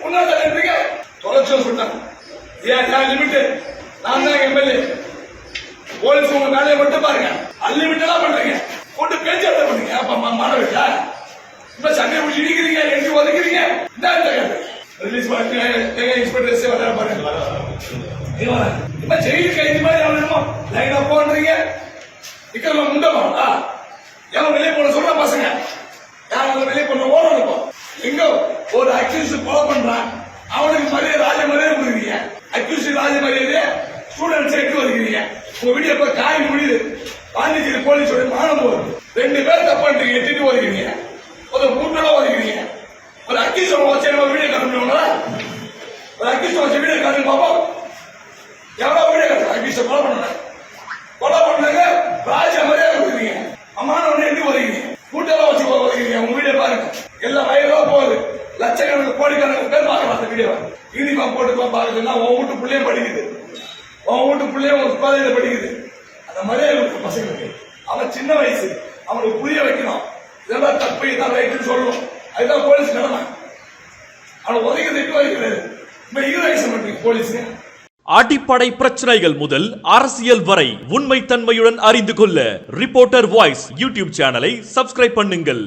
முன்னாள் தலைவருக்கு தொடர்ச்சியா சொல்றாங்க. ஏன் லிமிட்? நான் தான் எம்எல்ஏ. போலீஸ் உங்க வேலையை மட்டும் பாருங்க. அன்லிமிட்டடா பண்றீங்க. போட்டு பேச்சு பண்ணுங்க. அப்ப மாணவர்களா இப்ப சண்டை முடிச்சு இடிக்கிறீங்க, எழுதி ஒதுக்கிறீங்க. ரிலீஸ் பண்ணி இன்ஸ்பெக்டர்ஸ் வர பாருங்க. இப்ப ஜெயில் கைதி மாதிரி அவனுமோ லைனா போன்றீங்க. இக்கல முண்டமா எவன் வெளியே போன சொல்ற பசங்க யாரும் வெளியே போன ஓடணும். எங்க ஒரு அக்யூஸ் கொலை பண்றான், அவனுக்கு மரியாதை ராஜ மரியாதை கொடுக்குறீங்க. அக்யூஸ் ராஜ மரியாதை ஸ்டூடெண்ட்ஸ் எட்டு வருகிறீங்க. உங்க வீடியோ இப்ப காய் முடியுது. பாண்டிச்சேரி போலீஸோட மானம் போகுது. 2 பேர் தப்பு பண்றீங்க, எட்டு வருகிறீங்க. ஒரு கூட்டணா வருகிறீங்க. ஒரு அக்யூஸ் வச்சு வீடியோ காட்டுங்களா? ஒரு அக்யூஸ் வச்சு வீடியோ காட்டுங்க பாப்போம். எவ்வளவு வீடியோ காட்டு? அக்யூஸ் கொலை பண்ணாங்க ராஜ மரியாதை கொடுக்குறீங்க. அம்மான ஒண்ணு எட்டு வருகிறீங்க. கூட்டெல்லாம் வச்சு வருகிறீங்க. உங்க வீடியோ பாருங்க. எல்லாம் வயலா போகுது. லட்சக்கணக்கு கோடிக்கணக்கு பேர் பார்க்கலாம் அந்த வீடியோ. யூனிஃபார்ம் போட்டு பாக்குறதுன்னா உன் வீட்டு பிள்ளையும் படிக்குது. உன் வீட்டு பிள்ளையும் ஒரு காலேஜ்ல படிக்குது. அந்த மரியாதை கொடுத்த பசங்களுக்கு அவன் சின்ன வயசு, அவனுக்கு புரிய வைக்கணும். இதெல்லாம் தப்பு, இதான் ரைட்டுன்னு சொல்லணும். அதுதான் போலீஸ் கடமை. அவனை உதவி திட்டு வைக்கிறது. இப்ப ஹீரோயிசம் பண்றீங்க போலீஸ். அடிப்படை பிரச்சனைகள் முதல் அரசியல் வரை உண்மை தன்மையுடன் அறிந்து கொள்ள ரிப்போர்ட்டர் வாய்ஸ் யூடியூப் சேனலை சப்ஸ்கிரைப் பண்ணுங்கள்.